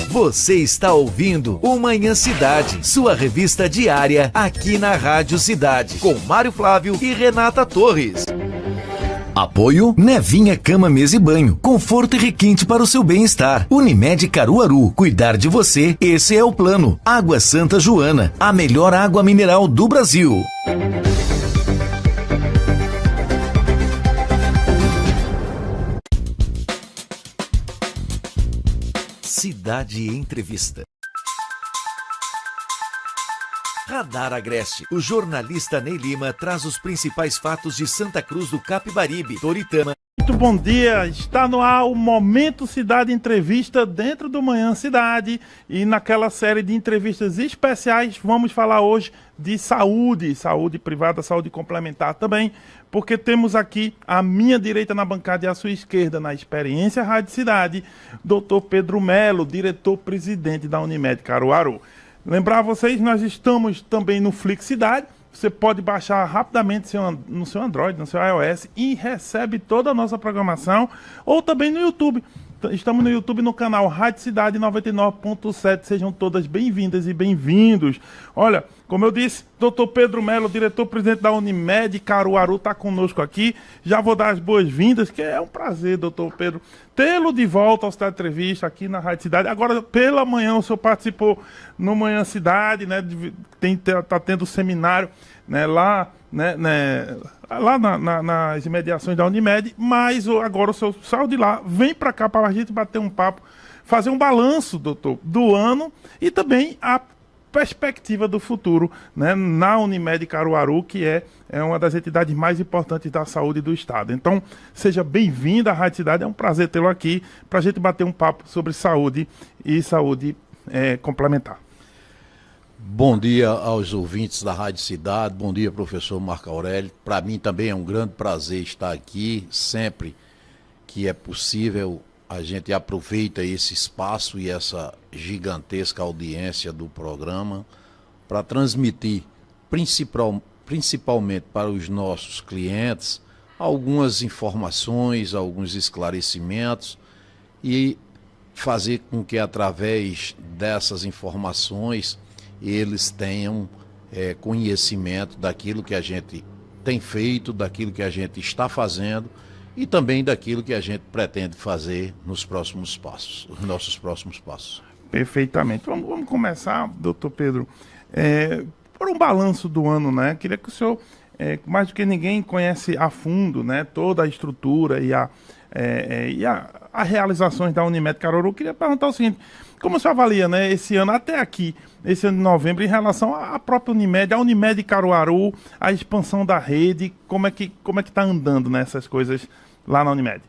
Você está ouvindo o Manhã Cidade, sua revista diária aqui na Rádio Cidade, com Mário Flávio e Renata Torres. Apoio Nevinha Cama, Mesa e Banho. Conforto e requinte para o seu bem-estar. Unimed Caruaru. Cuidar de você, esse é o plano. Água Santa Joana, a melhor água mineral do Brasil. Cidade Entrevista. Radar Agreste. O jornalista Ney Lima traz os principais fatos de Santa Cruz do Capibaribe, Toritama. Muito bom dia, está no ar o Momento Cidade Entrevista dentro do Manhã Cidade, e naquela série de entrevistas especiais vamos falar hoje de saúde privada, saúde complementar também, porque temos aqui à minha direita na bancada e à sua esquerda, na Experiência Rádio Cidade, Dr. Pedro Melo, diretor-presidente da Unimed Caruaru. Lembrar vocês, nós estamos também no Flix Cidade. Você pode baixar rapidamente no seu Android, no seu iOS, e recebe toda a nossa programação, ou também no YouTube. Estamos no YouTube no canal Rádio Cidade 99.7. Sejam todas bem-vindas e bem-vindos. Olha, como eu disse, Dr. Pedro Melo, diretor-presidente da Unimed Caruaru, está conosco aqui. Já vou dar as boas-vindas, que é um prazer, doutor Pedro, tê-lo de volta ao Cidade Entrevista aqui na Rádio Cidade. Agora, pela manhã, o senhor participou no Manhã Cidade, né? Tá tendo seminário, né, lá, lá nas imediações da Unimed, mas agora o senhor saiu de lá, vem para cá para a gente bater um papo, fazer um balanço, doutor, do ano e também a perspectiva do futuro, né, na Unimed Caruaru, que é uma das entidades mais importantes da saúde do estado. Então, seja bem-vindo à Rádio Cidade, é um prazer tê-lo aqui para a gente bater um papo sobre saúde e saúde complementar. Bom dia aos ouvintes da Rádio Cidade, bom dia, professor Marco Aurélio. Para mim também é um grande prazer estar aqui. Sempre que é possível, a gente aproveita esse espaço e essa gigantesca audiência do programa para transmitir, principalmente para os nossos clientes, algumas informações, alguns esclarecimentos e fazer com que, através dessas informações, eles tenham conhecimento daquilo que a gente tem feito, daquilo que a gente está fazendo e também daquilo que a gente pretende fazer nos próximos passos, os nossos próximos passos. Perfeitamente. Vamos começar, doutor Pedro, por um balanço do ano, né? Queria que o senhor, mais do que ninguém, conhece a fundo, né, toda a estrutura e as realizações da Unimed Caruaru. Queria perguntar o seguinte: como você avalia, né, esse ano até aqui, esse ano de novembro, em relação à própria Unimed, a Unimed Caruaru, a expansão da rede, como é que está andando nessas coisas lá na Unimed?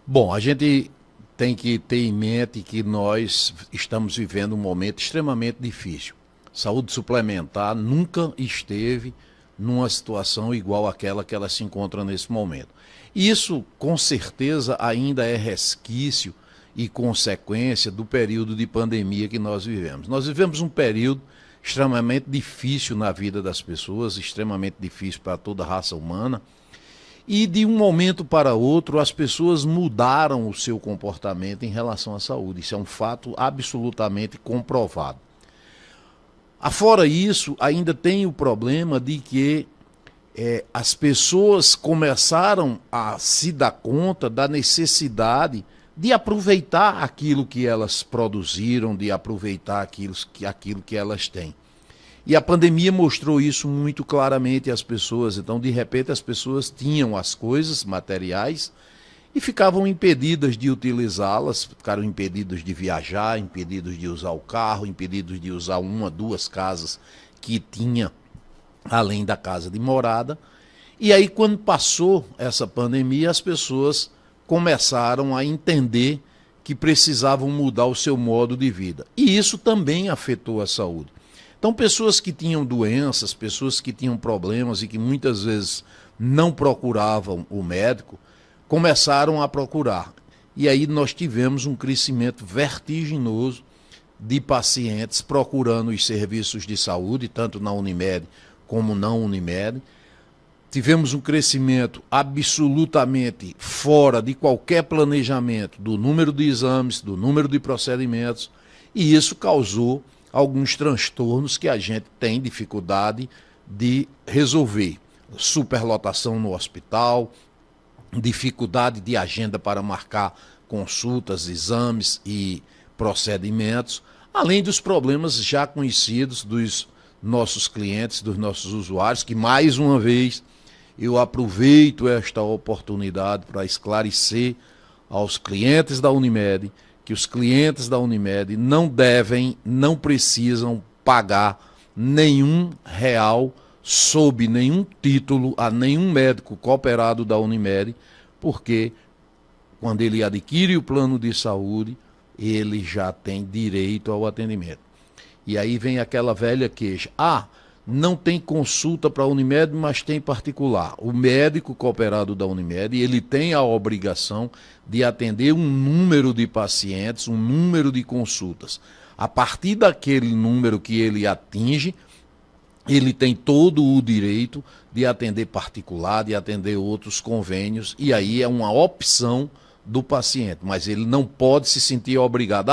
Bom, a gente tem que ter em mente que nós estamos vivendo um momento extremamente difícil. Saúde suplementar nunca esteve numa situação igual àquela que ela se encontra nesse momento. Isso, com certeza, ainda é resquício e consequência do período de pandemia que nós vivemos. Nós vivemos um período extremamente difícil na vida das pessoas, extremamente difícil para toda a raça humana, e de um momento para outro as pessoas mudaram o seu comportamento em relação à saúde. Isso é um fato absolutamente comprovado. Afora isso, ainda tem o problema de que as pessoas começaram a se dar conta da necessidade de aproveitar aquilo que elas produziram, de aproveitar aquilo que elas têm. E a pandemia mostrou isso muito claramente às pessoas. Então, de repente, as pessoas tinham as coisas materiais e ficavam impedidas de utilizá-las, ficaram impedidas de viajar, impedidos de usar o carro, impedidos de usar uma, duas casas que tinha além da casa de morada. E aí, quando passou essa pandemia, as pessoas começaram a entender que precisavam mudar o seu modo de vida. E isso também afetou a saúde. Então, pessoas que tinham doenças, pessoas que tinham problemas e que muitas vezes não procuravam o médico, começaram a procurar. E aí nós tivemos um crescimento vertiginoso de pacientes procurando os serviços de saúde, tanto na Unimed como não Unimed. Tivemos um crescimento absolutamente fora de qualquer planejamento do número de exames, do número de procedimentos, E isso causou alguns transtornos que a gente tem dificuldade de resolver. Superlotação no hospital, dificuldade de agenda para marcar consultas, exames e procedimentos, além dos problemas já conhecidos dos nossos clientes, dos nossos usuários, que mais uma vez eu aproveito esta oportunidade para esclarecer aos clientes da Unimed que os clientes da Unimed não devem, não precisam pagar nenhum real sob nenhum título a nenhum médico cooperado da Unimed, porque quando ele adquire o plano de saúde, ele já tem direito ao atendimento. E aí vem aquela velha queixa: não tem consulta para a Unimed, mas tem particular. O médico cooperado da Unimed, ele tem a obrigação de atender um número de pacientes, um número de consultas. A partir daquele número que ele atinge, ele tem todo o direito de atender particular, de atender outros convênios, e aí é uma opção do paciente, mas ele não pode se sentir obrigado.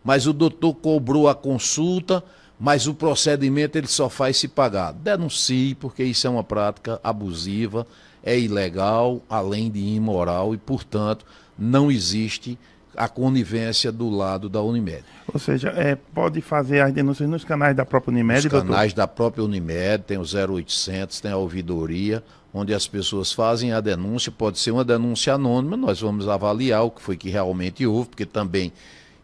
Mas o doutor cobrou a consulta, mas o procedimento ele só faz se pagar. Denuncie, porque isso é uma prática abusiva, é ilegal, além de imoral, e, portanto, não existe a conivência do lado da Unimed. Ou seja, pode fazer as denúncias nos canais da própria Unimed, doutor? Nos canais da própria Unimed, tem o 0800, tem a ouvidoria, onde as pessoas fazem a denúncia. Pode ser uma denúncia anônima, nós vamos avaliar o que foi que realmente houve, porque também,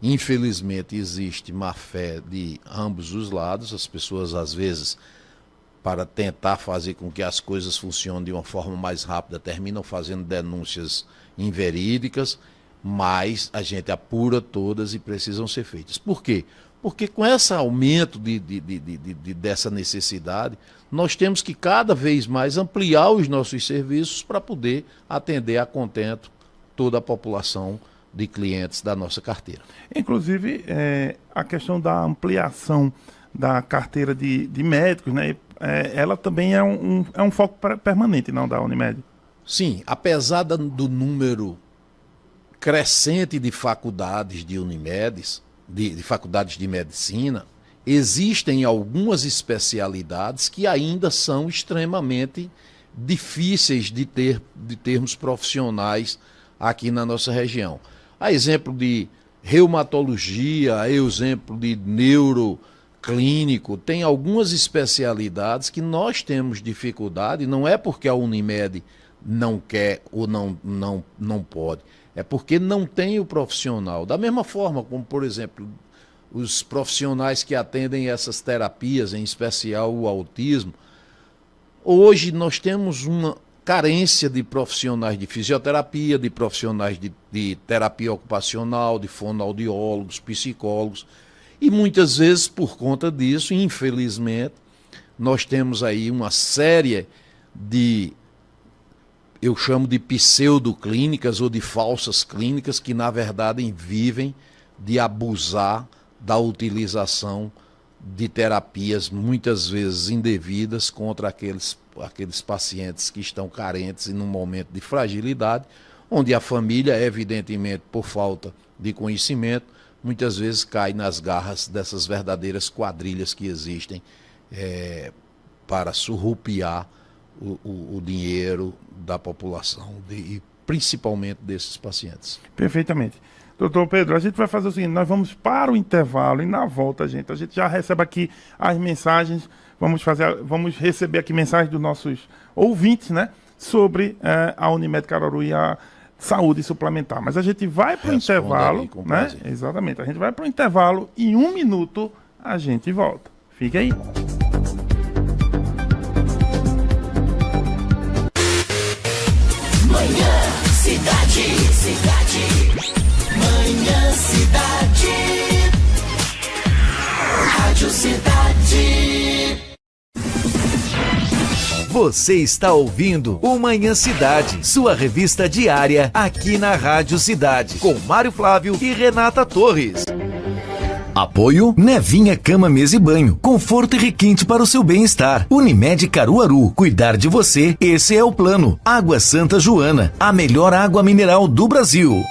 infelizmente, existe má-fé de ambos os lados. As pessoas, às vezes, para tentar fazer com que as coisas funcionem de uma forma mais rápida, terminam fazendo denúncias inverídicas, mas a gente apura todas e precisam ser feitas. Por quê? Porque com esse aumento dessa necessidade, nós temos que cada vez mais ampliar os nossos serviços para poder atender a contento toda a população de clientes da nossa carteira. Inclusive, a questão da ampliação da carteira de médicos, né? Ela também é um foco permanente, não, da Unimed? Sim, apesar do número crescente de faculdades de Unimedes, de faculdades de medicina, existem algumas especialidades que ainda são extremamente difíceis de termos profissionais aqui na nossa região. A exemplo de reumatologia, a exemplo de neuroclínico, tem algumas especialidades que nós temos dificuldade, não é porque a Unimed não quer ou não pode, é porque não tem o profissional. Da mesma forma como, por exemplo, os profissionais que atendem essas terapias, em especial o autismo, hoje nós temos uma carência de profissionais de fisioterapia, de profissionais de terapia ocupacional, de fonoaudiólogos, psicólogos, e muitas vezes por conta disso, infelizmente, nós temos aí uma série de, eu chamo de pseudoclínicas ou de falsas clínicas que na verdade vivem de abusar da utilização de terapias muitas vezes indevidas contra aqueles pacientes que estão carentes e num momento de fragilidade, onde a família, evidentemente, por falta de conhecimento, muitas vezes cai nas garras dessas verdadeiras quadrilhas que existem para surrupiar o dinheiro da população e principalmente desses pacientes. Perfeitamente. Doutor Pedro, a gente vai fazer o seguinte: nós vamos para o intervalo e na volta a gente já recebe aqui as mensagens, vamos receber aqui mensagens dos nossos ouvintes, né, sobre a Unimed Caruaru e a saúde suplementar. Mas a gente vai para o intervalo, né? Exatamente, a gente vai para o intervalo e em 1 minuto a gente volta. Fique aí. Manhã Cidade. Manhã Cidade. Rádio Cidade. Você está ouvindo o Manhã Cidade, sua revista diária aqui na Rádio Cidade, com Mário Flávio e Renata Torres. Apoio Nevinha Cama, Mesa e Banho. Conforto e requinte para o seu bem-estar. Unimed Caruaru. Cuidar de você, esse é o plano. Água Santa Joana, a melhor água mineral do Brasil.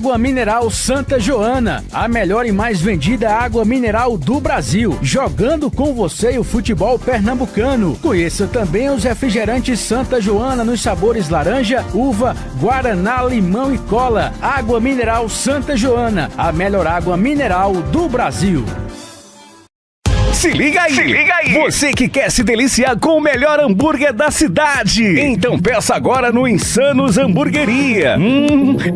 Água mineral Santa Joana, a melhor e mais vendida água mineral do Brasil, jogando com você o futebol pernambucano. Conheça também os refrigerantes Santa Joana nos sabores laranja, uva, guaraná, limão e cola. Água mineral Santa Joana, a melhor água mineral do Brasil. Se liga aí! Se liga aí! Você que quer se deliciar com o melhor hambúrguer da cidade, então peça agora no Insanos Hamburgueria.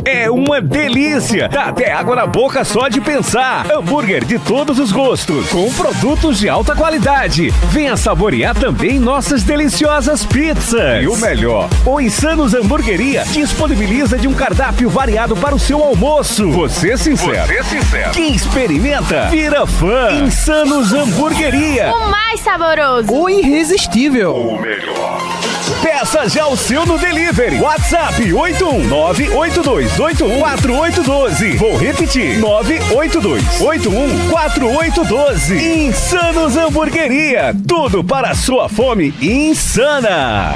É uma delícia! Dá até água na boca só de pensar. Hambúrguer de todos os gostos, com produtos de alta qualidade. Venha saborear também nossas deliciosas pizzas. E o melhor, o Insanos Hamburgueria disponibiliza de um cardápio variado para o seu almoço. Você sincero. Quem experimenta, vira fã. Insanos Hamburgueria. O mais saboroso. O irresistível. O melhor. Peça já o seu no delivery. WhatsApp 81982814812. Vou repetir. 982814812. Insanos Hamburgueria. Tudo para a sua fome insana.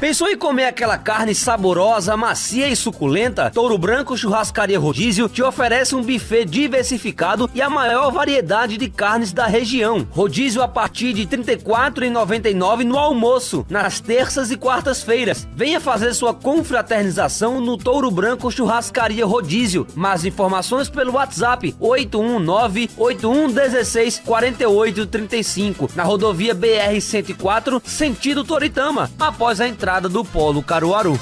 Pensou em comer aquela carne saborosa, macia e suculenta? Touro Branco Churrascaria Rodízio te oferece um buffet diversificado e a maior variedade de carnes da região. Rodízio a partir de R$ 34,99 no almoço, nas terças e quartas-feiras. Venha fazer sua confraternização no Touro Branco Churrascaria Rodízio. Mais informações pelo WhatsApp 819-8116-4835, na rodovia BR-104, sentido Toritama, após a entrada do Polo Caruaru.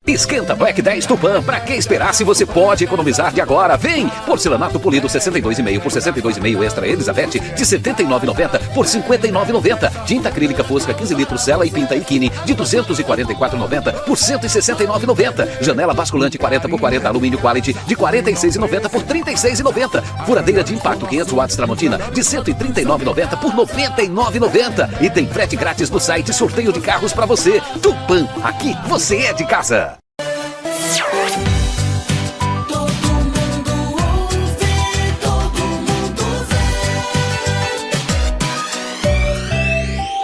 Esquenta Black 10 Tupã. Pra que esperar se você pode economizar de agora? Vem! Porcelanato polido 62,5 por 62,5 Extra Elizabeth de 79,90 por 59,90. Tinta acrílica fosca 15 litros Sela e Pinta Ikini de 244,90 por 169,90. Janela basculante 40 por 40 alumínio quality de 46,90 por 36,90. Furadeira de impacto 500 watts Tramontina de 139,90 por 99,90. E tem frete grátis no site, sorteio de carros pra você. Tupã, aqui você é de casa. Todo mundo ouve, todo mundo vê.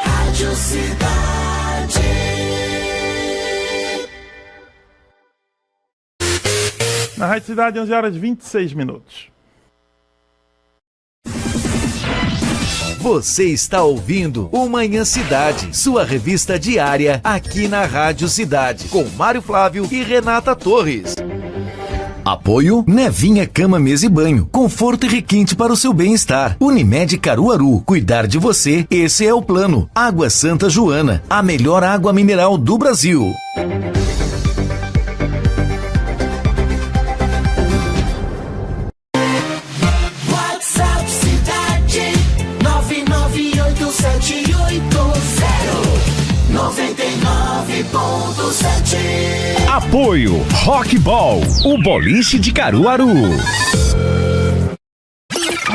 Rádio Cidade. Na Rádio Cidade, 11 horas 26 minutos. Você está ouvindo o Manhã Cidade, sua revista diária aqui na Rádio Cidade, com Mário Flávio e Renata Torres. Apoio Nevinha Cama, Mesa e Banho, conforto e requinte para o seu bem-estar. Unimed Caruaru, cuidar de você, esse é o plano. Água Santa Joana, a melhor água mineral do Brasil. WhatsApp Cidade 9987099.7. Apoio Rockball, o boliche de Caruaru.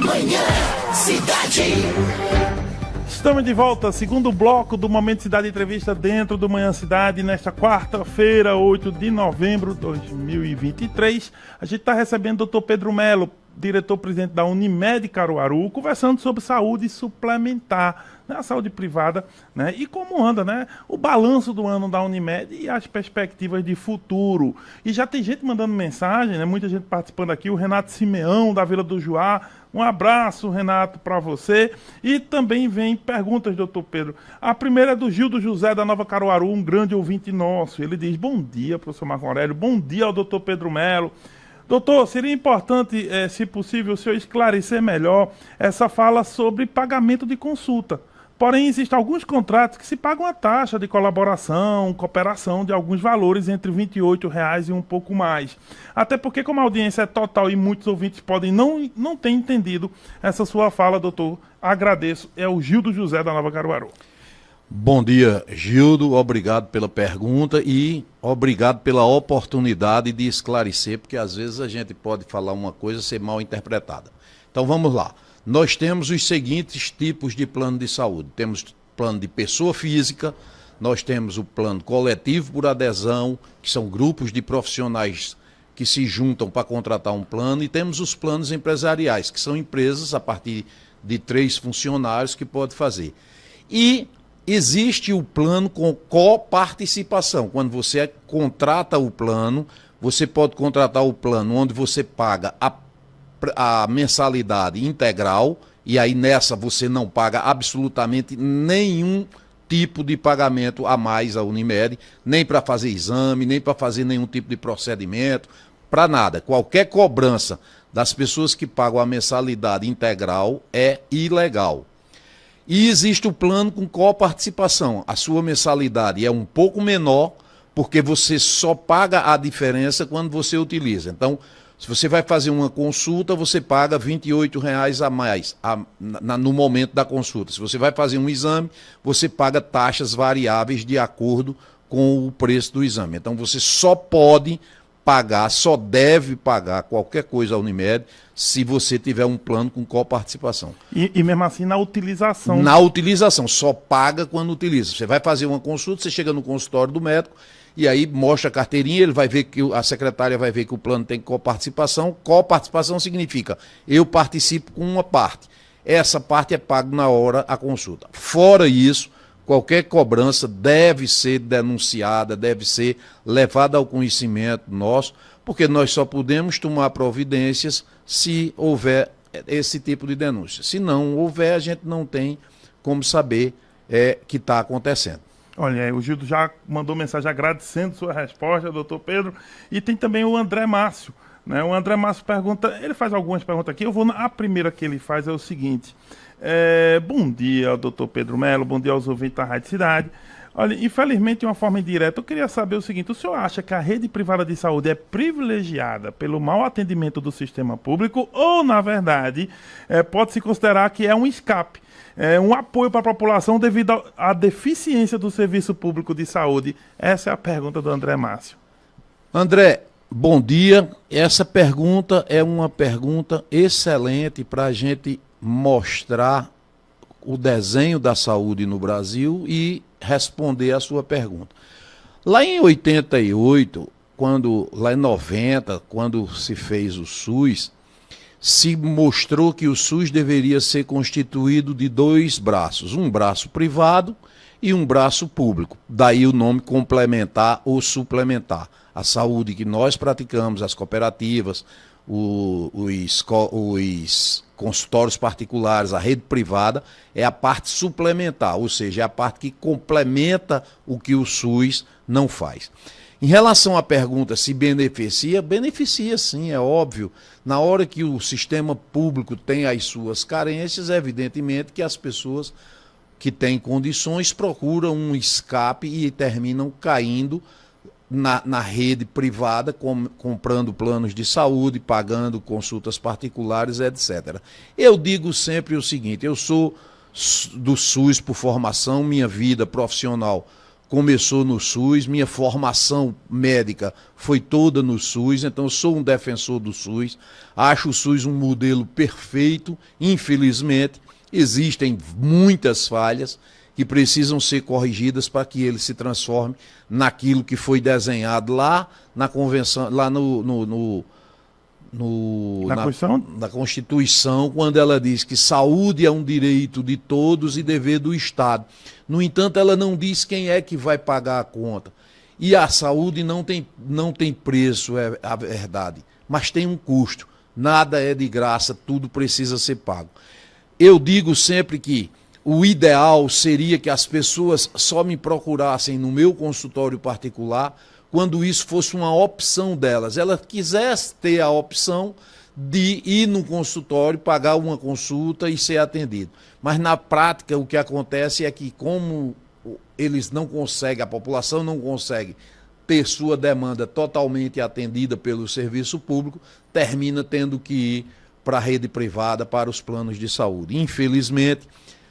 Manhã Cidade. Estamos de volta, segundo bloco do Momento Cidade Entrevista dentro do Manhã Cidade, nesta quarta-feira, 8 de novembro de 2023. A gente está recebendo o Dr. Pedro Melo, diretor-presidente da Unimed Caruaru, conversando sobre saúde suplementar, né, a saúde privada, né, e como anda, né, o balanço do ano da Unimed e as perspectivas de futuro. E já tem gente mandando mensagem, né, muita gente participando aqui, o Renato Simeão, da Vila do Juá. Um abraço, Renato, para você. E também vem perguntas, doutor Pedro. A primeira é do Gildo José, da Nova Caruaru, um grande ouvinte nosso. Ele diz: bom dia, professor Marco Aurélio, bom dia ao doutor Pedro Melo. Doutor, seria importante, se possível, o senhor esclarecer melhor essa fala sobre pagamento de consulta. Porém, existem alguns contratos que se pagam a taxa de colaboração, cooperação de alguns valores entre R$ 28,00 e um pouco mais. Até porque, como a audiência é total e muitos ouvintes podem não ter entendido essa sua fala, doutor, agradeço. É o Gildo José, da Nova Caruaru. Bom dia, Gildo, obrigado pela pergunta e obrigado pela oportunidade de esclarecer, porque às vezes a gente pode falar uma coisa e ser mal interpretada. Então vamos lá. Nós temos os seguintes tipos de plano de saúde. Temos plano de pessoa física, nós temos o plano coletivo por adesão, que são grupos de profissionais que se juntam para contratar um plano, e temos os planos empresariais, que são empresas a partir de 3 funcionários que pode fazer. E existe o plano com coparticipação. Quando você contrata o plano, você pode contratar o plano onde você paga a mensalidade integral, e aí nessa você não paga absolutamente nenhum tipo de pagamento a mais à Unimed, nem para fazer exame, nem para fazer nenhum tipo de procedimento, para nada. Qualquer cobrança das pessoas que pagam a mensalidade integral é ilegal. E existe o plano com coparticipação. A sua mensalidade é um pouco menor, porque você só paga a diferença quando você utiliza. Então, se você vai fazer uma consulta, você paga R$ 28,00 a mais no momento da consulta. Se você vai fazer um exame, você paga taxas variáveis de acordo com o preço do exame. Então, você só pode pagar, só deve pagar qualquer coisa à Unimed se você tiver um plano com coparticipação. E mesmo assim na utilização? Na utilização, só paga quando utiliza. Você vai fazer uma consulta, você chega no consultório do médico, e aí mostra a carteirinha, ele vai ver que a secretária vai ver que o plano tem coparticipação. Coparticipação significa eu participo com uma parte. Essa parte é paga na hora a consulta. Fora isso, qualquer cobrança deve ser denunciada, deve ser levada ao conhecimento nosso, porque nós só podemos tomar providências se houver esse tipo de denúncia. Se não houver, a gente não tem como saber que está acontecendo. Olha, o Gildo já mandou mensagem agradecendo sua resposta, doutor Pedro. E tem também o André Márcio, né? O André Márcio pergunta, ele faz algumas perguntas aqui, a primeira que ele faz é o seguinte: bom dia ao doutor Pedro Melo, bom dia aos ouvintes da Rádio Cidade. Olha, infelizmente, de uma forma indireta, eu queria saber o seguinte: o senhor acha que a rede privada de saúde é privilegiada pelo mau atendimento do sistema público ou, na verdade, pode-se considerar que é um escape? Um apoio para a população devido à deficiência do serviço público de saúde? Essa é a pergunta do André Márcio. André, bom dia. Essa pergunta é uma pergunta excelente para a gente mostrar o desenho da saúde no Brasil e responder a sua pergunta. Lá em 88, lá em 90, quando se fez o SUS, se mostrou que o SUS deveria ser constituído de dois braços, um braço privado e um braço público. Daí o nome complementar ou suplementar. A saúde que nós praticamos, as cooperativas, os consultórios particulares, a rede privada, é a parte suplementar, ou seja, é a parte que complementa o que o SUS não faz. Em relação à pergunta se beneficia, beneficia sim, é óbvio. Na hora que o sistema público tem as suas carências, evidentemente que as pessoas que têm condições procuram um escape e terminam caindo na rede privada, comprando planos de saúde, pagando consultas particulares, etc. Eu digo sempre o seguinte: eu sou do SUS por formação, minha vida profissional começou no SUS, minha formação médica foi toda no SUS, então eu sou um defensor do SUS, acho o SUS um modelo perfeito. Infelizmente, existem muitas falhas que precisam ser corrigidas para que ele se transforme naquilo que foi desenhado lá na convenção, lá na Constituição, quando ela diz que saúde é um direito de todos e dever do Estado. No entanto, ela não diz quem é que vai pagar a conta. E a saúde não tem preço, é a verdade, mas tem um custo. Nada é de graça, tudo precisa ser pago. Eu digo sempre que o ideal seria que as pessoas só me procurassem no meu consultório particular quando isso fosse uma opção delas. Ela quisesse ter a opção de ir no consultório, pagar uma consulta e ser atendido. Mas na prática o que acontece é que, como eles não conseguem, a população não consegue ter sua demanda totalmente atendida pelo serviço público, termina tendo que ir para a rede privada, para os planos de saúde. Infelizmente,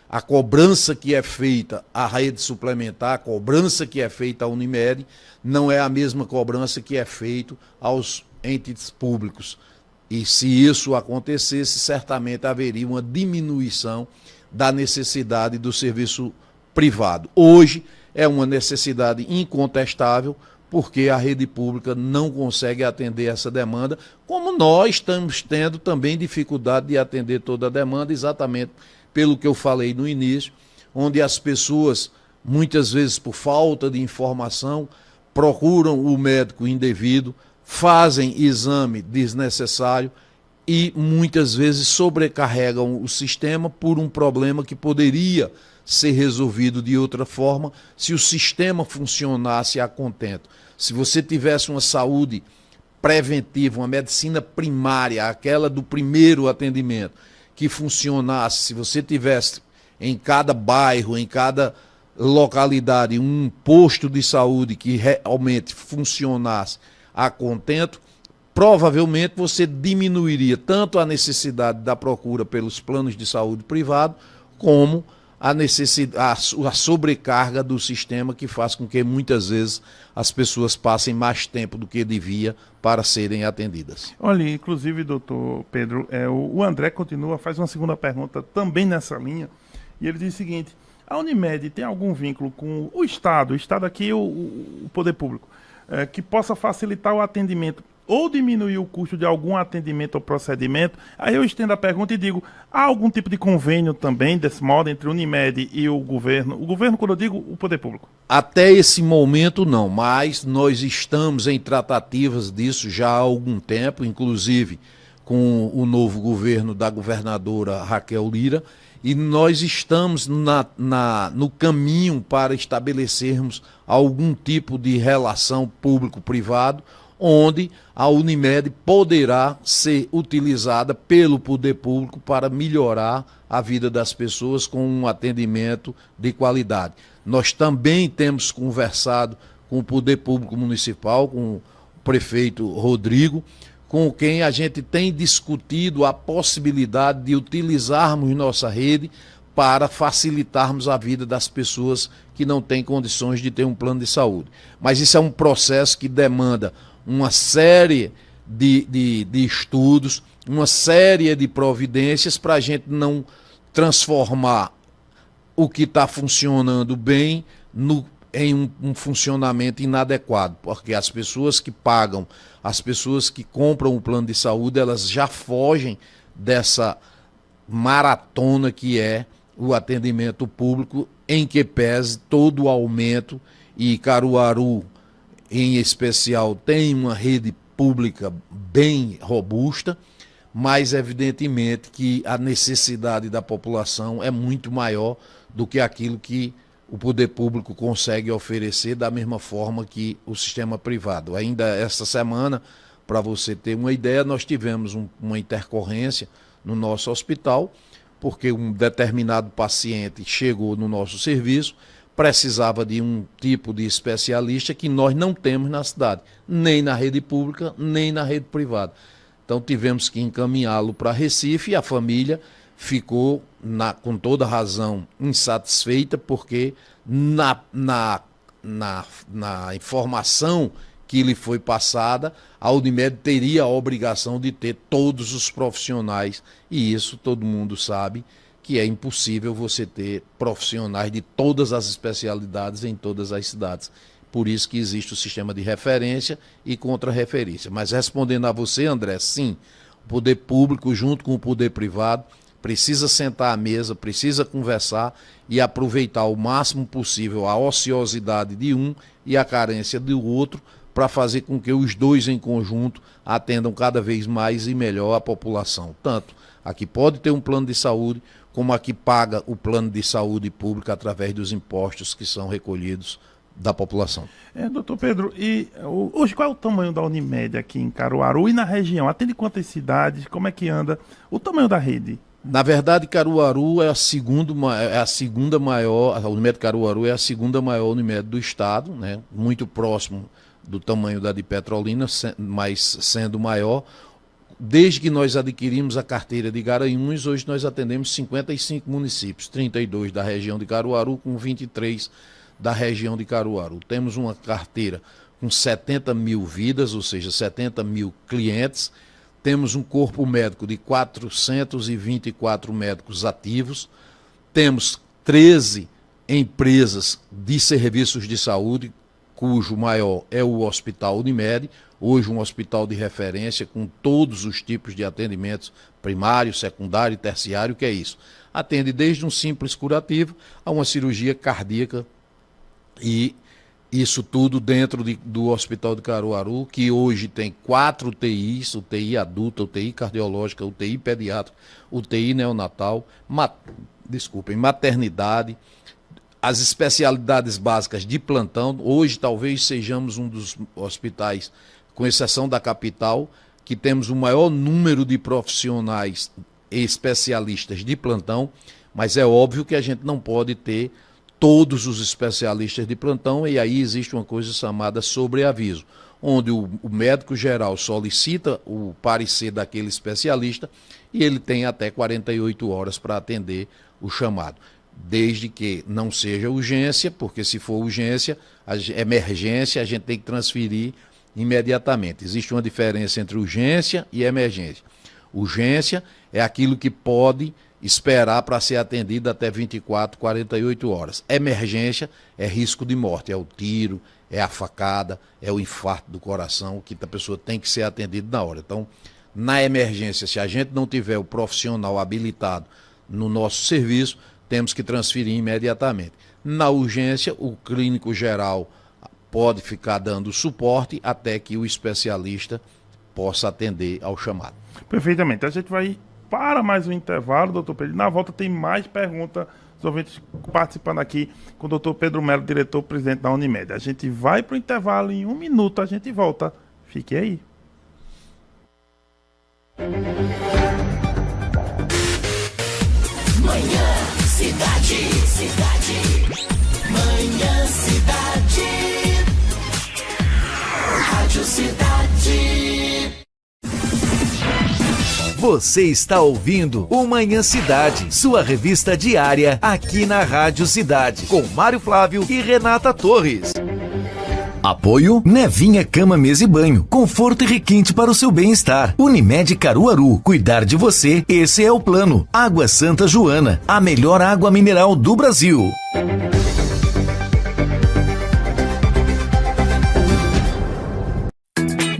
a cobrança que é feita à rede suplementar, a cobrança que é feita à Unimed, não é a mesma cobrança que é feita aos entes públicos. E se isso acontecesse, certamente haveria uma diminuição da necessidade do serviço privado. Hoje é uma necessidade incontestável, porque a rede pública não consegue atender essa demanda, como nós estamos tendo também dificuldade de atender toda a demanda, exatamente pelo que eu falei no início, onde as pessoas muitas vezes por falta de informação, procuram o médico indevido, fazem exame desnecessário e muitas vezes sobrecarregam o sistema por um problema que poderia ser resolvido de outra forma se o sistema funcionasse a contento. Se você tivesse uma saúde preventiva, uma medicina primária, aquela do primeiro atendimento, que funcionasse, se você tivesse em cada bairro, em cada localidade, um posto de saúde que realmente funcionasse a contento, provavelmente você diminuiria tanto a necessidade da procura pelos planos de saúde privado, como a sobrecarga do sistema, que faz com que muitas vezes as pessoas passem mais tempo do que devia para serem atendidas. Olha, inclusive, doutor Pedro, o André faz uma segunda pergunta também nessa linha, e ele diz o seguinte: a Unimed tem algum vínculo com o Estado aqui, o poder público, que possa facilitar o atendimento ou diminuir o custo de algum atendimento ou procedimento? Aí eu estendo a pergunta e digo, há algum tipo de convênio também, desse modo, entre a Unimed e o governo? O governo, quando eu digo, o poder público. Até esse momento não, mas nós estamos em tratativas disso já há algum tempo, inclusive com o novo governo da governadora Raquel Lira, e nós estamos no caminho para estabelecermos algum tipo de relação público-privado, onde a Unimed poderá ser utilizada pelo poder público para melhorar a vida das pessoas com um atendimento de qualidade. Nós também temos conversado com o poder público municipal, com o prefeito Rodrigo, com quem a gente tem discutido a possibilidade de utilizarmos nossa rede para facilitarmos a vida das pessoas que não têm condições de ter um plano de saúde. Mas isso é um processo que demanda uma série de estudos, uma série de providências para a gente não transformar o que está funcionando bem em um funcionamento inadequado, porque as pessoas que pagam, as pessoas que compram o plano de saúde, elas já fogem dessa maratona que é o atendimento público, em que pese todo o aumento, e Caruaru, em especial, tem uma rede pública bem robusta, mas evidentemente que a necessidade da população é muito maior do que aquilo que o poder público consegue oferecer, da mesma forma que o sistema privado. Ainda esta semana, para você ter uma ideia, nós tivemos uma intercorrência no nosso hospital, porque um determinado paciente chegou no nosso serviço, precisava de um tipo de especialista que nós não temos na cidade, nem na rede pública, nem na rede privada. Então tivemos que encaminhá-lo para Recife, e a família ficou, com toda razão, insatisfeita, porque na informação que lhe foi passada, a Unimed teria a obrigação de ter todos os profissionais, e isso todo mundo sabe que é impossível você ter profissionais de todas as especialidades em todas as cidades. Por isso que existe o sistema de referência e contra-referência. Mas respondendo a você, André, sim, o poder público junto com o poder privado precisa sentar à mesa, precisa conversar e aproveitar o máximo possível a ociosidade de um e a carência do outro, para fazer com que os dois em conjunto atendam cada vez mais e melhor a população. Tanto a que pode ter um plano de saúde, como a que paga o plano de saúde pública através dos impostos que são recolhidos da população. Doutor Pedro, e hoje qual é o tamanho da Unimed aqui em Caruaru e na região? Atende quantas cidades? Como é que anda o tamanho da rede? Na verdade, Caruaru é a segunda maior, a Unimed Caruaru é a segunda maior Unimed do estado, né? Muito próximo do tamanho da de Petrolina, mas sendo maior. Desde que nós adquirimos a carteira de Garanhuns, hoje nós atendemos 55 municípios, 32 da região de Caruaru, com 23 da região de Caruaru. Temos uma carteira com 70 mil vidas, ou seja, 70 mil clientes. Temos um corpo médico de 424 médicos ativos. Temos 13 empresas de serviços de saúde, cujo maior é o Hospital Unimed, hoje um hospital de referência com todos os tipos de atendimentos, primário, secundário e terciário. Que é isso? Atende desde um simples curativo a uma cirurgia cardíaca E isso tudo dentro do Hospital de Caruaru, que hoje tem 4 UTIs, UTI adulta, UTI cardiológica, UTI pediátrica, UTI neonatal, maternidade, as especialidades básicas de plantão. Hoje talvez sejamos um dos hospitais, com exceção da capital, que temos o maior número de profissionais e especialistas de plantão, mas é óbvio que a gente não pode ter todos os especialistas de plantão, e aí existe uma coisa chamada sobreaviso, onde o médico geral solicita o parecer daquele especialista e ele tem até 48 horas para atender o chamado, desde que não seja urgência, porque se for urgência, emergência, a gente tem que transferir imediatamente. Existe uma diferença entre urgência e emergência. Urgência é aquilo que pode esperar para ser atendido até 24, 48 horas. Emergência é risco de morte, é o tiro, é a facada, é o infarto do coração, que a pessoa tem que ser atendida na hora. Então, na emergência, se a gente não tiver o profissional habilitado no nosso serviço, temos que transferir imediatamente. Na urgência, o clínico geral pode ficar dando suporte até que o especialista possa atender ao chamado. Perfeitamente. A gente vai para mais um intervalo, doutor Pedro. Na volta tem mais perguntas dos ouvintes participando aqui com o doutor Pedro Melo, diretor-presidente da Unimed. A gente vai para o intervalo, em 1 minuto a gente volta. Fique aí. Manhã Cidade. Manhã Cidade. Rádio Cidade. Você está ouvindo o Manhã Cidade, sua revista diária aqui na Rádio Cidade, com Mário Flávio e Renata Torres. Apoio Nevinha Cama, Mesa e Banho, conforto e requinte para o seu bem-estar. Unimed Caruaru, cuidar de você, esse é o plano. Água Santa Joana, a melhor água mineral do Brasil.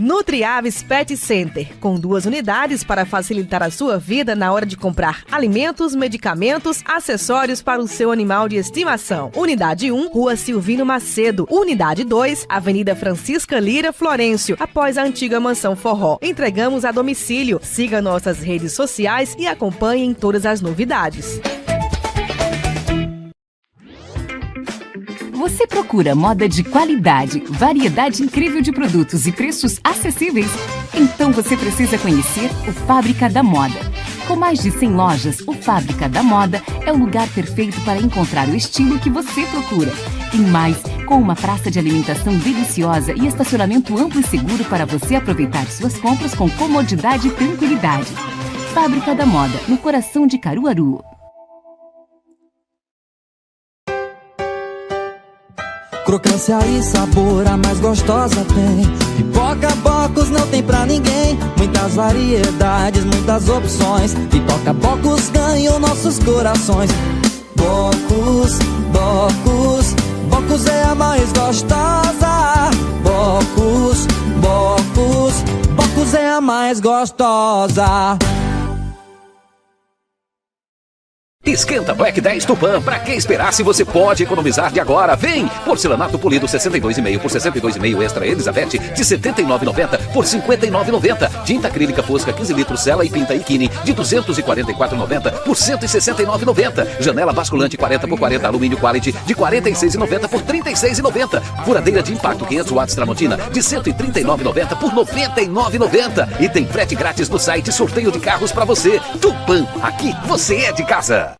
Nutriaves Pet Center, com 2 unidades para facilitar a sua vida na hora de comprar alimentos, medicamentos, acessórios para o seu animal de estimação. Unidade 1, Rua Silvino Macedo. Unidade 2, Avenida Francisca Lira, Florencio, após a antiga Mansão Forró. Entregamos a domicílio. Siga nossas redes sociais e acompanhem todas as novidades. Você procura moda de qualidade, variedade incrível de produtos e preços acessíveis? Então você precisa conhecer o Fábrica da Moda. Com mais de 100 lojas, o Fábrica da Moda é o lugar perfeito para encontrar o estilo que você procura. E mais, com uma praça de alimentação deliciosa e estacionamento amplo e seguro para você aproveitar suas compras com comodidade e tranquilidade. Fábrica da Moda, no coração de Caruaru. Crocância e sabor, a mais gostosa tem. Pipoca Bocos não tem pra ninguém. Muitas variedades, muitas opções. Pipoca Bocos ganhou nossos corações. Bocos, Bocos, Bocos é a mais gostosa. Bocos, Bocos, Bocos é a mais gostosa. Esquenta Black 10 Tupã. Pra que esperar se você pode economizar de agora? Vem! Porcelanato polido 62,5 por 62,5 extra Elizabeth de 79,90 por 59,90. Tinta acrílica fosca 15 litros Sela e Pinta Ikini de 244,90 por 169,90. Janela basculante 40 por 40 alumínio quality de 46,90 por 36,90. Furadeira de impacto 500 watts Tramontina de 139,90 por 99,90. E tem frete grátis no site, sorteio de carros pra você. Tupã, aqui você é de casa.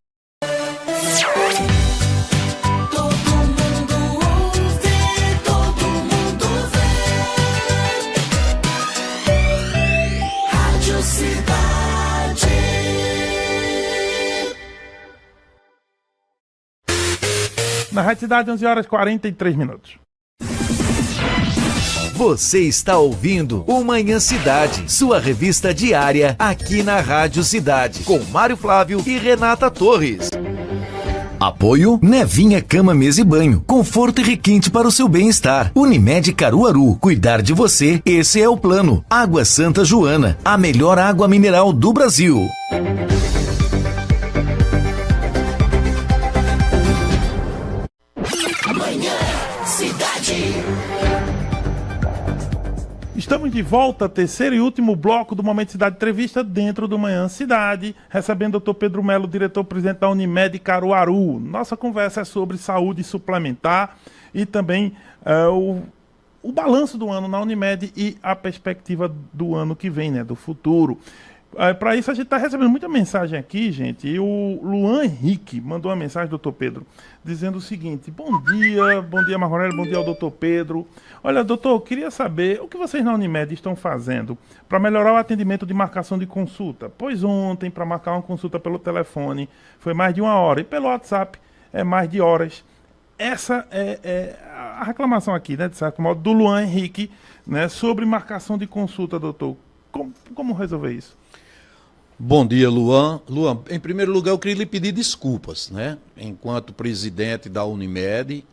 Na Rádio Cidade, 11 horas e 43 minutos. Você está ouvindo o Manhã Cidade, sua revista diária aqui na Rádio Cidade, com Mário Flávio e Renata Torres. Apoio Nevinha Cama, Mesa e Banho, conforto e requinte para o seu bem-estar. Unimed Caruaru, cuidar de você, esse é o plano. Água Santa Joana, a melhor água mineral do Brasil. Manhã Estamos de volta, terceiro e último bloco do Momento Cidade Entrevista dentro do Manhã Cidade, recebendo o Dr. Pedro Melo, diretor-presidente da Unimed Caruaru. Nossa conversa é sobre saúde suplementar e também o balanço do ano na Unimed e a perspectiva do ano que vem, né, do futuro. Para isso a gente está recebendo muita mensagem aqui, gente, e o Luan Henrique mandou uma mensagem, doutor Pedro, dizendo o seguinte: bom dia Marco Aurélio, bom dia ao doutor Pedro. Olha, doutor, eu queria saber o que vocês na Unimed estão fazendo para melhorar o atendimento de marcação de consulta, pois ontem, para marcar uma consulta pelo telefone, foi mais de 1 hora, e pelo WhatsApp é mais de horas. Essa é a reclamação aqui, né, de certo modo, do Luan Henrique, né, sobre marcação de consulta, doutor. Como resolver isso? Bom dia, Luan. Luan, em primeiro lugar, eu queria lhe pedir desculpas, né? Enquanto presidente da Unimed,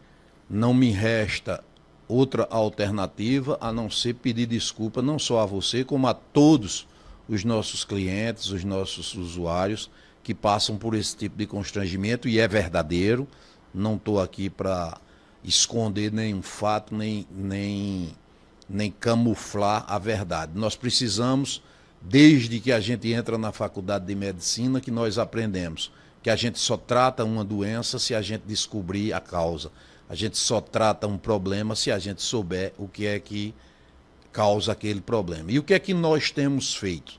não me resta outra alternativa a não ser pedir desculpa não só a você, como a todos os nossos clientes, os nossos usuários que passam por esse tipo de constrangimento, e é verdadeiro. Não estou aqui para esconder nenhum fato, nem camuflar a verdade. Nós precisamos, desde que a gente entra na faculdade de medicina, que nós aprendemos que a gente só trata uma doença se a gente descobrir a causa. A gente só trata um problema se a gente souber o que é que causa aquele problema. E o que é que nós temos feito?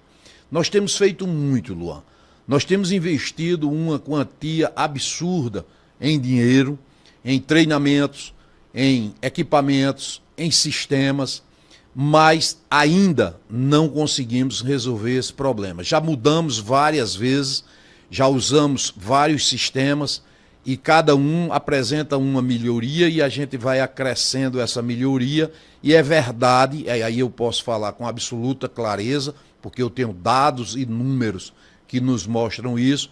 Nós temos feito muito, Luan. Nós temos investido uma quantia absurda em dinheiro, em treinamentos, em equipamentos, em sistemas, mas ainda não conseguimos resolver esse problema. Já mudamos várias vezes, já usamos vários sistemas e cada um apresenta uma melhoria e a gente vai acrescendo essa melhoria, e é verdade, aí eu posso falar com absoluta clareza, porque eu tenho dados e números que nos mostram isso,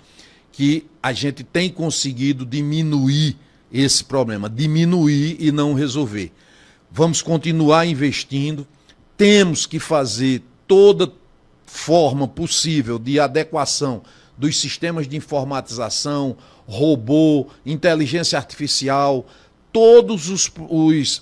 que a gente tem conseguido diminuir esse problema, diminuir e não resolver. Vamos continuar investindo, temos que fazer toda forma possível de adequação dos sistemas de informatização, robô, inteligência artificial, todos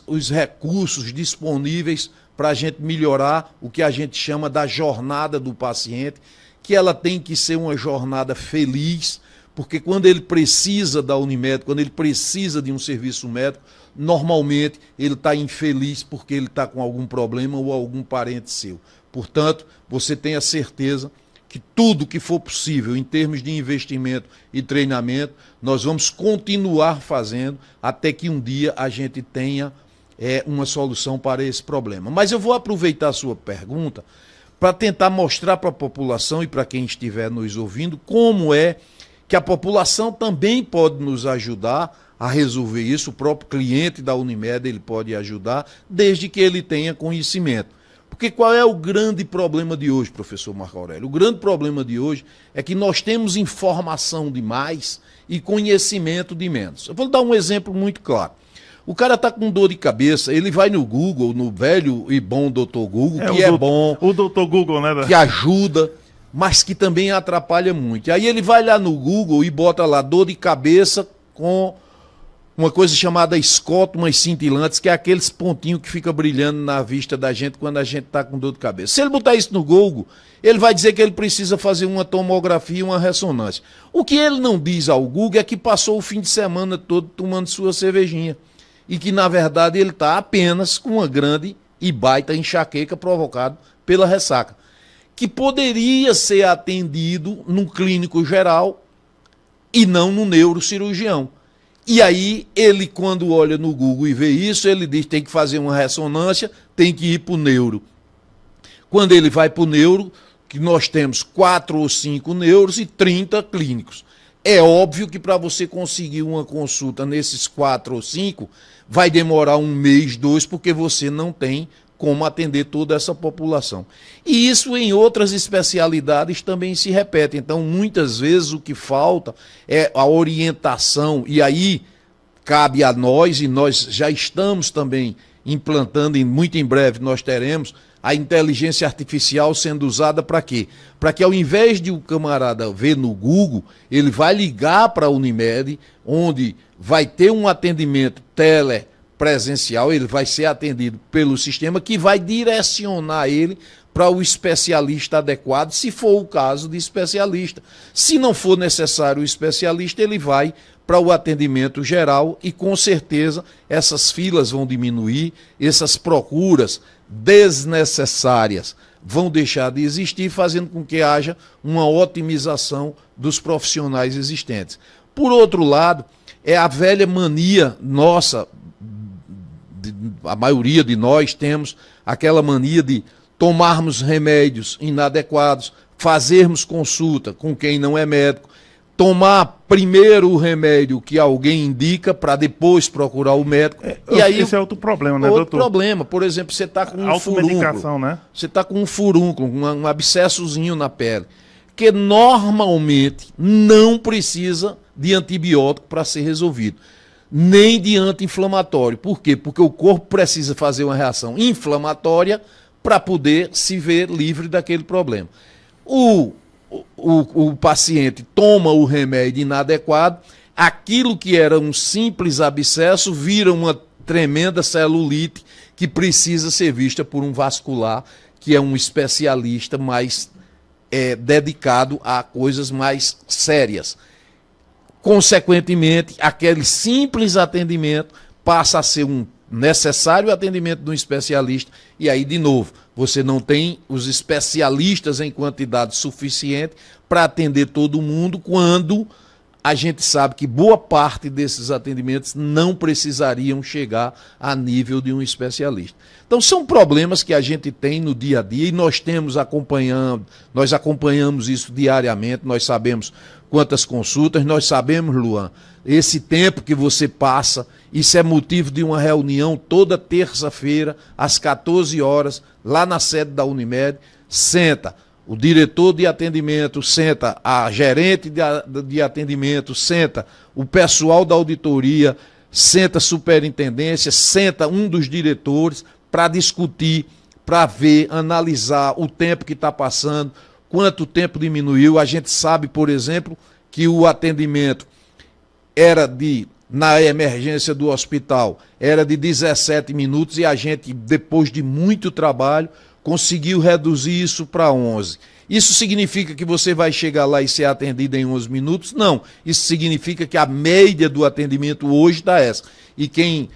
os recursos disponíveis para a gente melhorar o que a gente chama da jornada do paciente, que ela tem que ser uma jornada feliz, porque quando ele precisa da Unimed, quando ele precisa de um serviço médico, normalmente ele está infeliz porque ele está com algum problema ou algum parente seu. Portanto, você tenha certeza que tudo que for possível em termos de investimento e treinamento, nós vamos continuar fazendo até que um dia a gente tenha uma solução para esse problema. Mas eu vou aproveitar a sua pergunta para tentar mostrar para a população e para quem estiver nos ouvindo como é que a população também pode nos ajudar a resolver isso. O próprio cliente da Unimed ele pode ajudar, desde que ele tenha conhecimento. Porque qual é o grande problema de hoje, professor Marco Aurélio? O grande problema de hoje é que nós temos informação demais e conhecimento de menos. Eu vou dar um exemplo muito claro. O cara está com dor de cabeça, ele vai no Google, no velho e bom Dr. Google, que é bom. O Dr. Google, né? Que ajuda, mas que também atrapalha muito. Aí ele vai lá no Google e bota lá dor de cabeça com uma coisa chamada escótomas cintilantes, que é aqueles pontinhos que fica brilhando na vista da gente quando a gente está com dor de cabeça. Se ele botar isso no Google, ele vai dizer que ele precisa fazer uma tomografia e uma ressonância. O que ele não diz ao Google é que passou o fim de semana todo tomando sua cervejinha. E que, na verdade, ele está apenas com uma grande e baita enxaqueca provocada pela ressaca, que poderia ser atendido num clínico geral e não no neurocirurgião. E aí, ele, quando olha no Google e vê isso, ele diz que tem que fazer uma ressonância, tem que ir para o neuro. Quando ele vai para o neuro, que nós temos 4 ou 5 neuros e 30 clínicos. É óbvio que para você conseguir uma consulta nesses 4 ou 5, vai demorar 1 mês, 2, porque você não tem como atender toda essa população. E isso em outras especialidades também se repete. Então, muitas vezes o que falta é a orientação, e aí cabe a nós, e nós já estamos também implantando, e muito em breve nós teremos, a inteligência artificial sendo usada para quê? Para que ao invés de o camarada ver no Google, ele vai ligar para a Unimed, onde vai ter um atendimento presencial, ele vai ser atendido pelo sistema que vai direcionar ele para o especialista adequado, se for o caso de especialista. Se não for necessário o especialista, ele vai para o atendimento geral e com certeza essas filas vão diminuir, essas procuras desnecessárias vão deixar de existir, fazendo com que haja uma otimização dos profissionais existentes. Por outro lado, é a velha mania nossa, a maioria de nós temos aquela mania de tomarmos remédios inadequados, fazermos consulta com quem não é médico, tomar primeiro o remédio que alguém indica para depois procurar o médico. E aí, esse é outro problema, né, doutor? Outro problema, por exemplo, você está com um furúnculo, né? Você está com um furúnculo, um abscessozinho na pele, que normalmente não precisa de antibiótico para ser resolvido, nem de anti-inflamatório. Por quê? Porque o corpo precisa fazer uma reação inflamatória para poder se ver livre daquele problema. O paciente toma o remédio inadequado, aquilo que era um simples abscesso vira uma tremenda celulite que precisa ser vista por um vascular, que é um especialista mais dedicado a coisas mais sérias. Consequentemente, aquele simples atendimento passa a ser um necessário atendimento de um especialista, e aí, de novo, você não tem os especialistas em quantidade suficiente para atender todo mundo, quando a gente sabe que boa parte desses atendimentos não precisariam chegar a nível de um especialista. Então, são problemas que a gente tem no dia a dia e nós acompanhamos isso diariamente, nós sabemos quantas consultas, nós sabemos, Luan, esse tempo que você passa, isso é motivo de uma reunião toda terça-feira, às 14 horas, lá na sede da Unimed, senta o diretor de atendimento, senta a gerente de atendimento, senta o pessoal da auditoria, senta a superintendência, senta um dos diretores para discutir, para ver, analisar o tempo que está passando, quanto tempo diminuiu. A gente sabe, por exemplo, que o atendimento na emergência do hospital, era de 17 minutos e a gente, depois de muito trabalho, conseguiu reduzir isso para 11. Isso significa que você vai chegar lá e ser atendido em 11 minutos? Não. Isso significa que a média do atendimento hoje está essa. E quem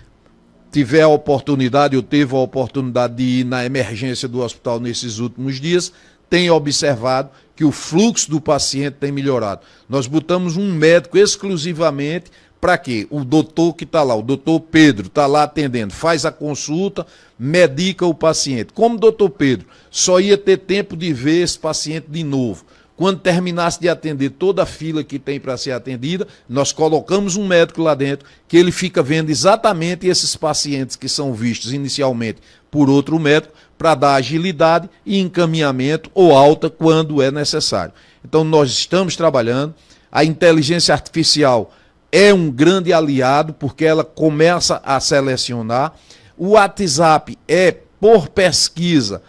tiver a oportunidade ou teve a oportunidade de ir na emergência do hospital nesses últimos dias, tem observado que o fluxo do paciente tem melhorado. Nós botamos um médico exclusivamente para quê? O doutor que está lá, o doutor Pedro, está lá atendendo, faz a consulta, medica o paciente. Como o doutor Pedro só ia ter tempo de ver esse paciente de novo, quando terminasse de atender toda a fila que tem para ser atendida, nós colocamos um médico lá dentro, que ele fica vendo exatamente esses pacientes que são vistos inicialmente por outro médico, para dar agilidade e encaminhamento ou alta quando é necessário. Então nós estamos trabalhando, a inteligência artificial é um grande aliado, porque ela começa a selecionar. O WhatsApp é, por pesquisa,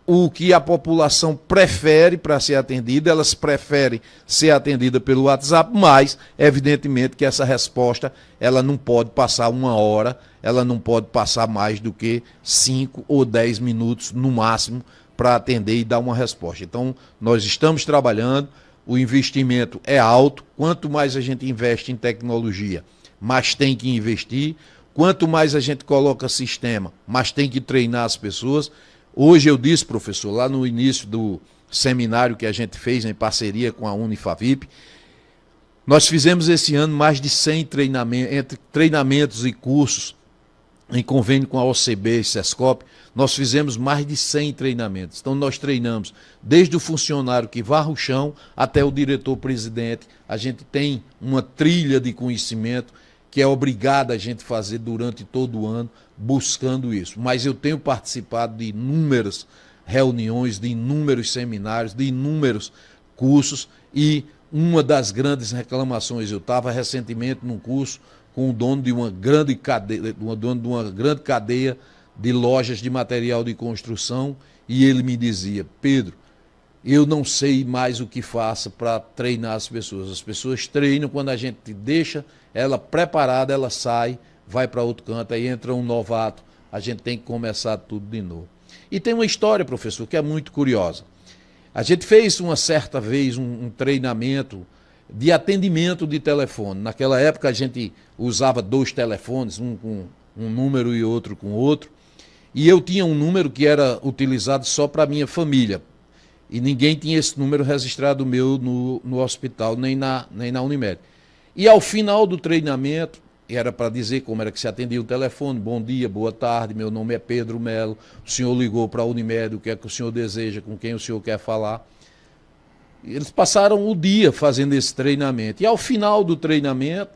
o que a população prefere para ser atendida. Elas preferem ser atendida pelo WhatsApp, mas, evidentemente, que essa resposta ela não pode passar 1 hora, ela não pode passar mais do que 5 ou 10 minutos, no máximo, para atender e dar uma resposta. Então, nós estamos trabalhando. O investimento é alto, quanto mais a gente investe em tecnologia, mais tem que investir, quanto mais a gente coloca sistema, mais tem que treinar as pessoas. Hoje eu disse, professor, lá no início do seminário que a gente fez em parceria com a Unifavip, nós fizemos esse ano mais de 100 treinamentos, entre treinamentos e cursos, em convênio com a OCB e Sescop, nós fizemos mais de 100 treinamentos. Então nós treinamos desde o funcionário que varre o chão até o diretor-presidente. A gente tem uma trilha de conhecimento que é obrigada a gente fazer durante todo o ano, buscando isso. Mas eu tenho participado de inúmeras reuniões, de inúmeros seminários, de inúmeros cursos, e uma das grandes reclamações, eu estava recentemente num curso com o dono de uma grande cadeia de lojas de material de construção, e ele me dizia: Pedro, eu não sei mais o que faço para treinar as pessoas. As pessoas treinam, quando a gente deixa ela preparada, ela sai, vai para outro canto, aí entra um novato, a gente tem que começar tudo de novo. E tem uma história, professor, que é muito curiosa. A gente fez uma certa vez um treinamento de atendimento de telefone. Naquela época a gente usava 2 telefones, um com um número e outro com outro. E eu tinha um número que era utilizado só para minha família. E ninguém tinha esse número registrado meu no hospital, nem na Unimed. E ao final do treinamento, era para dizer como era que se atendia o telefone: bom dia, boa tarde, meu nome é Pedro Melo, o senhor ligou para a Unimed, o que é que o senhor deseja, com quem o senhor quer falar. Eles passaram o dia fazendo esse treinamento. E ao final do treinamento,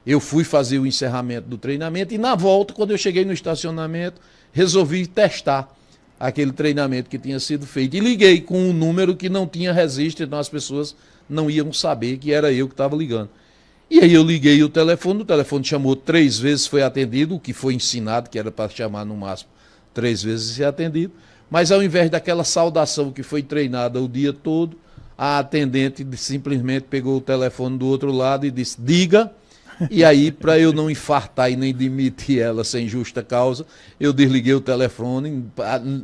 eu fui fazer o encerramento do treinamento e na volta, quando eu cheguei no estacionamento, resolvi testar aquele treinamento que tinha sido feito. E liguei com um número que não tinha registro, então as pessoas não iam saber que era eu que estava ligando. E aí eu liguei o telefone chamou 3 vezes, foi atendido, o que foi ensinado, que era para chamar no máximo 3 vezes e ser atendido. Mas ao invés daquela saudação que foi treinada o dia todo, a atendente simplesmente pegou o telefone do outro lado e disse: diga. E aí, para eu não infartar e nem demitir ela sem justa causa, eu desliguei o telefone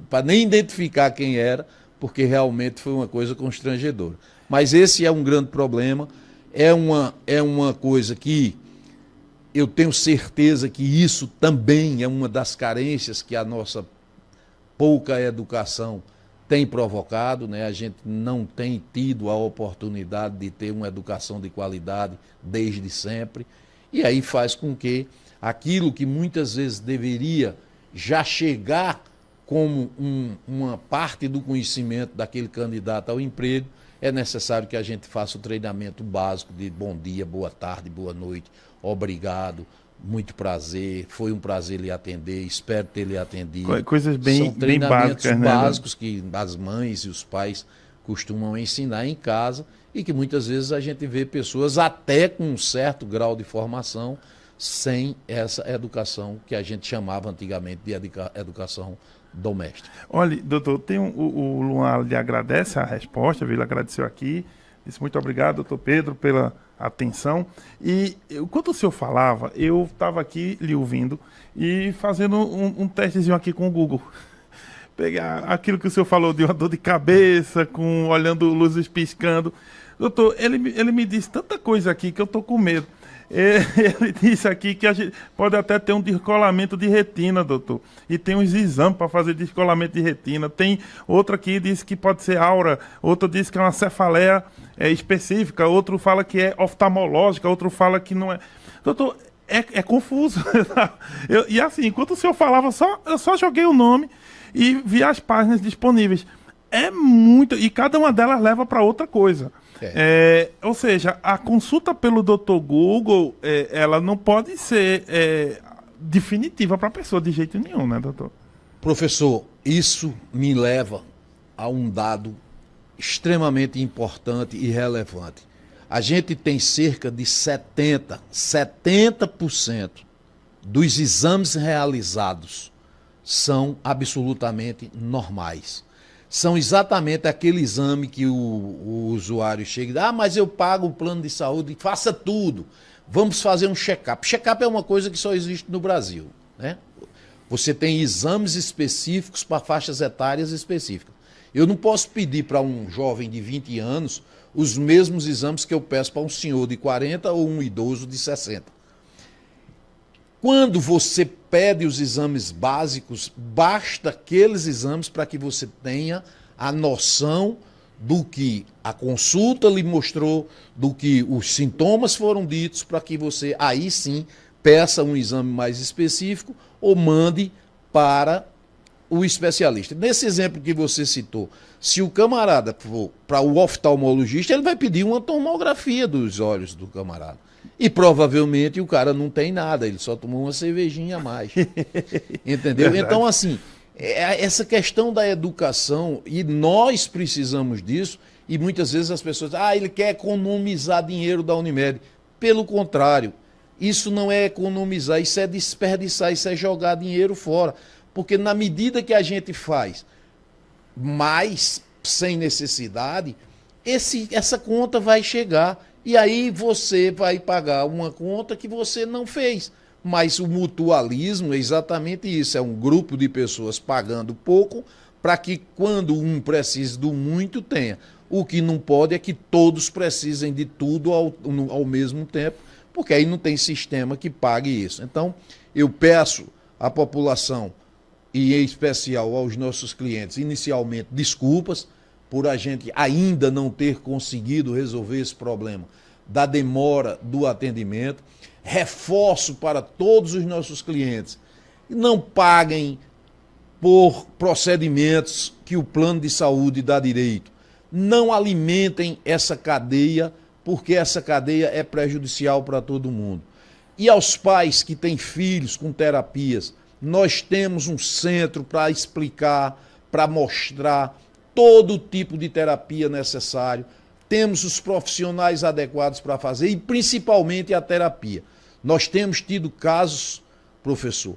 para nem identificar quem era, porque realmente foi uma coisa constrangedora. Mas esse é um grande problema. É uma coisa que eu tenho certeza que isso também é uma das carências que a nossa pouca educação tem provocado, né? A gente não tem tido a oportunidade de ter uma educação de qualidade desde sempre, e aí faz com que aquilo que muitas vezes deveria já chegar como uma parte do conhecimento daquele candidato ao emprego, é necessário que a gente faça o treinamento básico de bom dia, boa tarde, boa noite, obrigado, muito prazer, foi um prazer lhe atender, espero ter lhe atendido. Coisas bem, são treinamentos bem básicos, né, que as mães e os pais costumam ensinar em casa e que muitas vezes a gente vê pessoas até com um certo grau de formação sem essa educação que a gente chamava antigamente de educação doméstica. Olha, doutor, o Luan lhe agradece a resposta, viu? Ele agradeceu aqui, disse muito obrigado, doutor Pedro, pela atenção. E enquanto o senhor falava, eu estava aqui lhe ouvindo e fazendo um testezinho aqui com o Google. Pegar aquilo que o senhor falou de uma dor de cabeça, olhando luzes piscando. Doutor, ele me disse tanta coisa aqui que eu estou com medo. Ele disse aqui que a gente pode até ter um descolamento de retina, doutor. E tem uns exames para fazer descolamento de retina. Tem outra aqui que diz que pode ser aura, outra diz que é uma cefaleia específica, outro fala que é oftalmológica, outro fala que não é. Doutor, é confuso. E assim, enquanto o senhor falava, eu só joguei o nome e vi as páginas disponíveis. É muito, e cada uma delas leva para outra coisa. Ou seja, a consulta pelo Dr. Google, ela não pode ser definitiva para a pessoa de jeito nenhum, né, doutor? Professor, isso me leva a um dado extremamente importante e relevante. A gente tem cerca de 70% dos exames realizados são absolutamente normais. São exatamente aquele exame que o usuário chega e diz: mas eu pago o plano de saúde, faça tudo, vamos fazer um check-up. Check-up é uma coisa que só existe no Brasil, né? Você tem exames específicos para faixas etárias específicas. Eu não posso pedir para um jovem de 20 anos os mesmos exames que eu peço para um senhor de 40 ou um idoso de 60. Quando você pede os exames básicos, basta aqueles exames para que você tenha a noção do que a consulta lhe mostrou, do que os sintomas foram ditos, para que você aí sim peça um exame mais específico ou mande para o especialista. Nesse exemplo que você citou, se o camarada for para o oftalmologista, ele vai pedir uma tomografia dos olhos do camarada. E provavelmente o cara não tem nada, ele só tomou uma cervejinha a mais. Entendeu? Verdade. Então, assim, essa questão da educação, e nós precisamos disso, e muitas vezes as pessoas dizem: ele quer economizar dinheiro da Unimed. Pelo contrário, isso não é economizar, isso é desperdiçar, isso é jogar dinheiro fora. Porque na medida que a gente faz mais sem necessidade, essa conta vai chegar. E aí você vai pagar uma conta que você não fez. Mas o mutualismo é exatamente isso, é um grupo de pessoas pagando pouco para que quando um precise do muito, tenha. O que não pode é que todos precisem de tudo ao mesmo tempo, porque aí não tem sistema que pague isso. Então, eu peço à população, e em especial aos nossos clientes, inicialmente, desculpas por a gente ainda não ter conseguido resolver esse problema da demora do atendimento. Reforço para todos os nossos clientes: não paguem por procedimentos que o plano de saúde dá direito. Não alimentem essa cadeia, porque essa cadeia é prejudicial para todo mundo. E aos pais que têm filhos com terapias, nós temos um centro para explicar, para mostrar todo tipo de terapia necessário. Temos os profissionais adequados para fazer e principalmente a terapia. Nós temos tido casos, professor,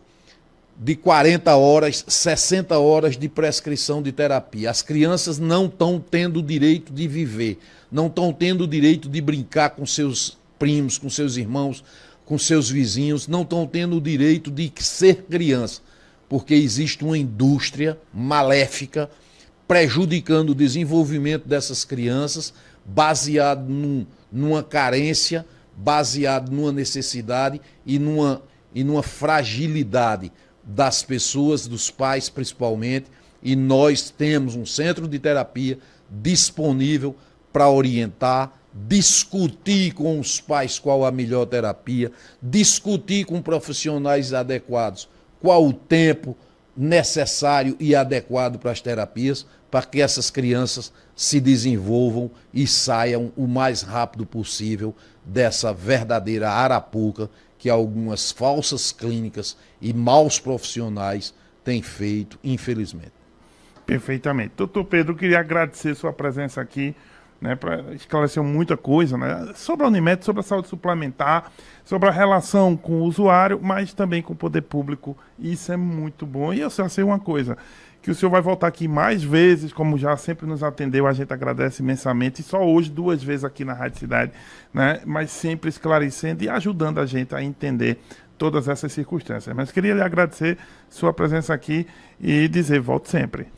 de 40 horas, 60 horas de prescrição de terapia. As crianças não estão tendo o direito de viver, não estão tendo o direito de brincar com seus primos, com seus irmãos, com seus vizinhos, não estão tendo o direito de ser criança, porque existe uma indústria maléfica prejudicando o desenvolvimento dessas crianças, baseado numa carência, baseado numa necessidade e numa fragilidade das pessoas, dos pais principalmente, e nós temos um centro de terapia disponível para orientar, discutir com os pais qual a melhor terapia, discutir com profissionais adequados qual o tempo necessário e adequado para as terapias, para que essas crianças se desenvolvam e saiam o mais rápido possível dessa verdadeira arapuca que algumas falsas clínicas e maus profissionais têm feito, infelizmente. Perfeitamente. Doutor Pedro, queria agradecer sua presença aqui, né, para esclarecer muita coisa, né, sobre a Unimed, sobre a saúde suplementar, sobre a relação com o usuário, mas também com o poder público. Isso é muito bom. E eu só sei uma coisa, que o senhor vai voltar aqui mais vezes, como já sempre nos atendeu, a gente agradece imensamente, e só hoje 2 vezes aqui na Rádio Cidade, né, mas sempre esclarecendo e ajudando a gente a entender todas essas circunstâncias. Mas queria lhe agradecer sua presença aqui e dizer, volte sempre.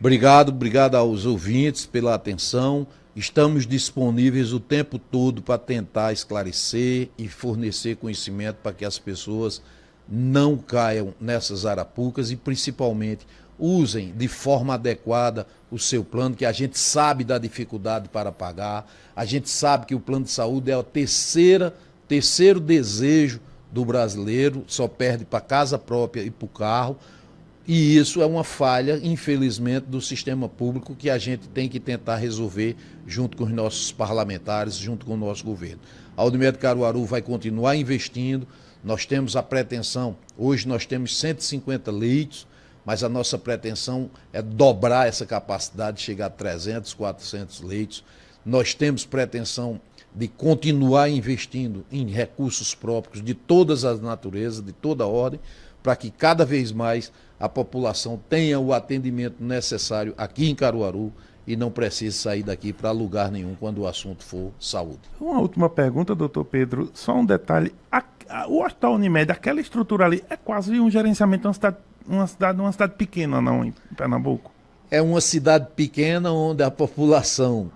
Obrigado aos ouvintes pela atenção. Estamos disponíveis o tempo todo para tentar esclarecer e fornecer conhecimento para que as pessoas não caiam nessas arapucas e, principalmente, usem de forma adequada o seu plano, que a gente sabe da dificuldade para pagar, a gente sabe que o plano de saúde é o terceiro desejo do brasileiro, só perde para casa própria e para o carro. E isso é uma falha, infelizmente, do sistema público que a gente tem que tentar resolver junto com os nossos parlamentares, junto com o nosso governo. A Unimed Caruaru vai continuar investindo, nós temos a pretensão, hoje nós temos 150 leitos, mas a nossa pretensão é dobrar essa capacidade, chegar a 300, 400 leitos. Nós temos pretensão de continuar investindo em recursos próprios de todas as naturezas, de toda ordem, para que cada vez mais a população tenha o atendimento necessário aqui em Caruaru e não precise sair daqui para lugar nenhum quando o assunto for saúde. Uma última pergunta, doutor Pedro, só um detalhe. O Hospital Unimed, aquela estrutura ali, é quase um gerenciamento de uma cidade pequena, não, em Pernambuco? É uma cidade pequena onde a população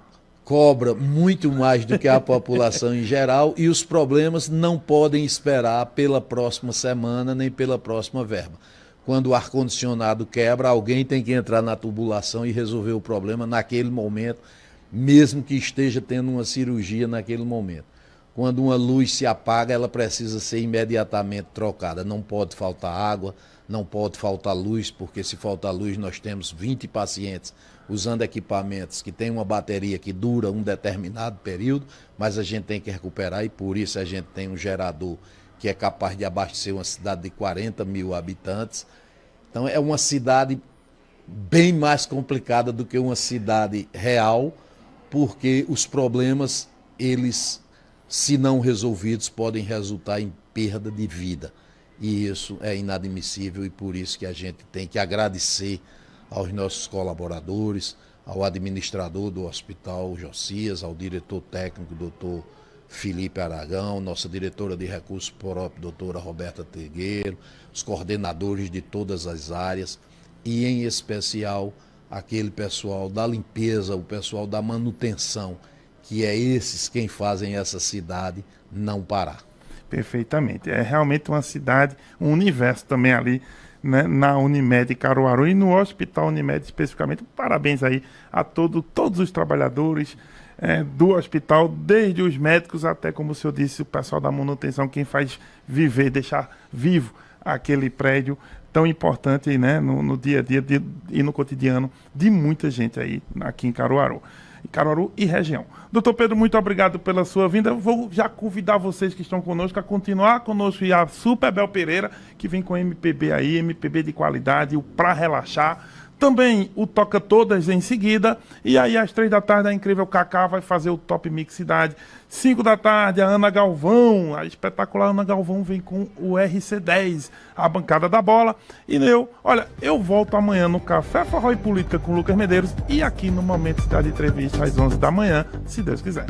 cobra muito mais do que a população em geral e os problemas não podem esperar pela próxima semana nem pela próxima verba. Quando o ar-condicionado quebra, alguém tem que entrar na tubulação e resolver o problema naquele momento, mesmo que esteja tendo uma cirurgia naquele momento. Quando uma luz se apaga, ela precisa ser imediatamente trocada. Não pode faltar água, não pode faltar luz, porque se faltar luz nós temos 20 pacientes usando equipamentos que têm uma bateria que dura um determinado período, mas a gente tem que recuperar e por isso a gente tem um gerador que é capaz de abastecer uma cidade de 40 mil habitantes. Então é uma cidade bem mais complicada do que uma cidade real, porque os problemas, eles, se não resolvidos, podem resultar em perda de vida. E isso é inadmissível e por isso que a gente tem que agradecer aos nossos colaboradores, ao administrador do hospital, Josias, ao diretor técnico, doutor Felipe Aragão, nossa diretora de recursos próprios, doutora Roberta Trigueiro, os coordenadores de todas as áreas e, em especial, aquele pessoal da limpeza, o pessoal da manutenção, que é esses quem fazem essa cidade não parar. Perfeitamente. É realmente uma cidade, um universo também ali, né, na Unimed Caruaru e no Hospital Unimed especificamente. Parabéns aí a todos os trabalhadores do hospital, desde os médicos até, como o senhor disse, o pessoal da manutenção, quem faz viver, deixar vivo aquele prédio tão importante, né, no dia a dia e no cotidiano de muita gente aí aqui em Caruaru e região. Doutor Pedro, muito obrigado pela sua vinda. Vou já convidar vocês que estão conosco a continuar conosco e a Super Bel Pereira, que vem com MPB aí, MPB de qualidade, o Pra Relaxar. Também o Toca Todas em seguida. E aí, às 3 da tarde, a incrível Cacá vai fazer o Top Mix Cidade. 5 da tarde, a Ana Galvão, a espetacular Ana Galvão, vem com o RC10, a bancada da bola. E eu volto amanhã no Café Forró e Política com o Lucas Medeiros e aqui no Momento Cidade Entrevista às 11 da manhã, se Deus quiser.